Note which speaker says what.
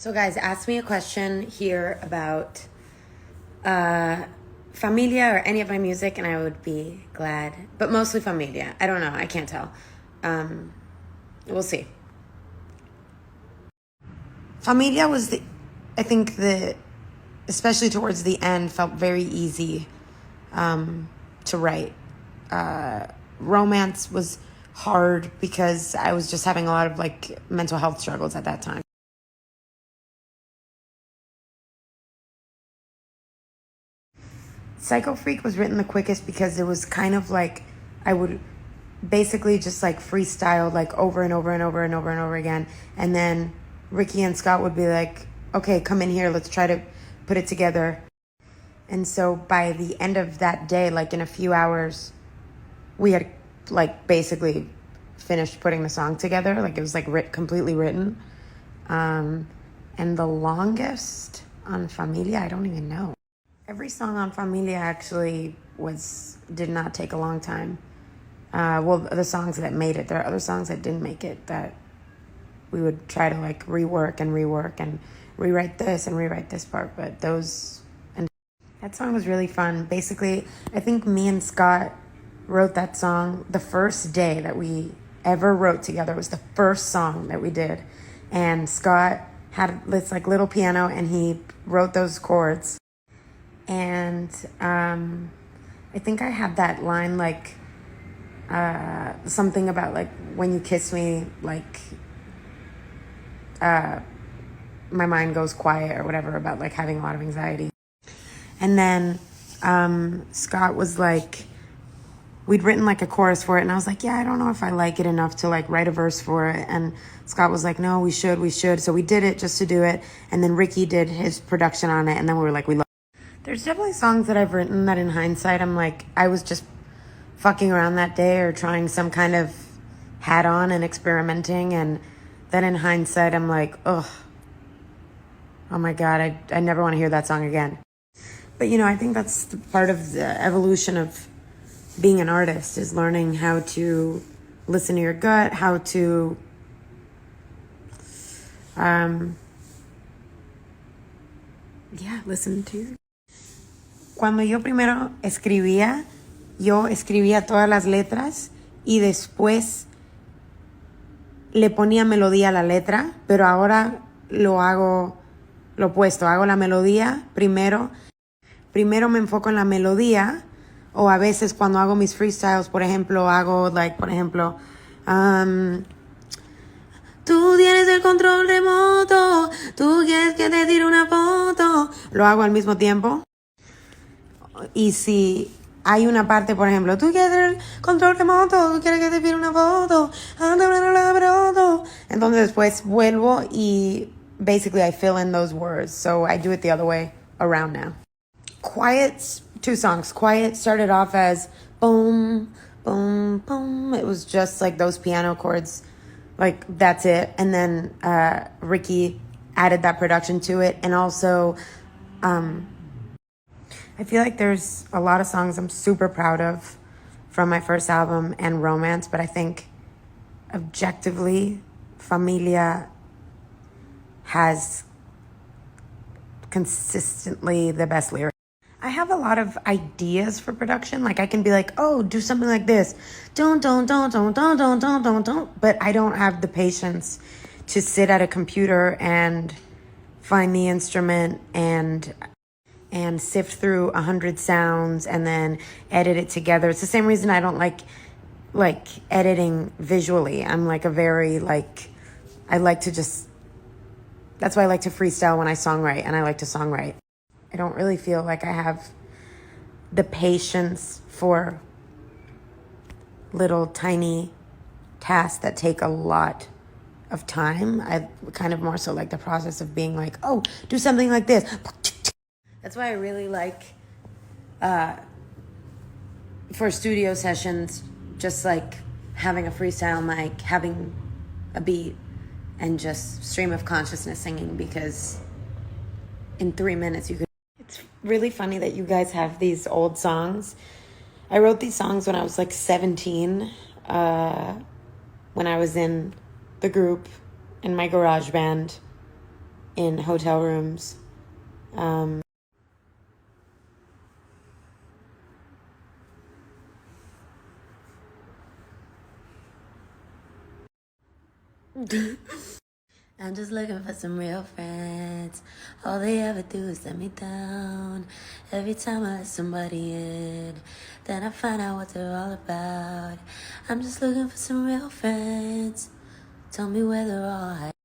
Speaker 1: So guys, ask me a question here about Familia or any of my music and I would be glad. But mostly Familia. I don't know. I can't tell. We'll see. Familia was especially towards the end, felt very easy to write. Romance was hard because I was just having a lot of mental health struggles at that time. Psycho Freak was written the quickest because it was kind of like I would basically just freestyle over and over and over and over and over again. And then Ricky and Scott would be like, okay, come in here, let's try to put it together. And so by the end of that day, in a few hours, we had basically finished putting the song together. It was completely written. And the longest on Familia, I don't even know. Every song on Familia actually did not take a long time. The songs that made it. There are other songs that didn't make it that we would try to rework and rewrite this and rewrite this part. But that song was really fun. Basically, I think me and Scott wrote that song the first day that we ever wrote together. It was the first song that we did. And Scott had this little piano and he wrote those chords. And I think I had that line something about when you kiss me, my mind goes quiet or whatever, about having a lot of anxiety. And then Scott was we'd written a chorus for it, and I was yeah, I don't know if I like it enough to write a verse for it. And Scott was no, we should. So we did it just to do it. And then Ricky did his production on it, and then we were we love it. There's definitely songs that I've written that in hindsight I'm I was just fucking around that day or trying some kind of hat on and experimenting, and then in hindsight I'm ugh, oh my God, I never want to hear that song again. But I think that's the part of the evolution of being an artist, is learning how to listen to your gut, how to listen to your... Cuando yo primero escribía, yo escribía todas las letras y después le ponía melodía a la letra, pero ahora lo hago lo opuesto, hago la melodía primero me enfoco en la melodía, o a veces cuando hago mis freestyles, por ejemplo, hago tú tienes el control remoto, tú quieres que te tire una foto, lo hago al mismo tiempo. Y si hay una parte, por ejemplo, tú quieres el control remoto, tú quieres que te tire una foto, entonces después vuelvo y basically I fill in those words. So I do it the other way around now. Quiet, 2 songs. Quiet started off as boom, boom, boom. It was just those piano chords, that's it. And then Ricky added that production to it. And also I feel there's a lot of songs I'm super proud of from my first album and Romance, but I think objectively Familia has consistently the best lyrics. I have a lot of ideas for production. I can be oh, do something like this. Don't. But I don't have the patience to sit at a computer and find the instrument and sift through 100 sounds and then edit it together. It's the same reason I don't like editing visually. I'm a very I like to just... That's why I like to freestyle when I songwrite, and I like to songwrite. I don't really feel I have the patience for little tiny tasks that take a lot of time. I kind of more so the process of being oh, do something like this. That's why I really for studio sessions, just having a freestyle mic, having a beat, and just stream of consciousness singing, because in 3 minutes you could... It's really funny that you guys have these old songs. I wrote these songs when I was 17, when I was in the group in my garage band. in hotel rooms. I'm just looking for some real friends. All they ever do is let me down. Every time I let somebody in, then I find out what they're all about. I'm just looking for some real friends. Tell me where they're all hiding.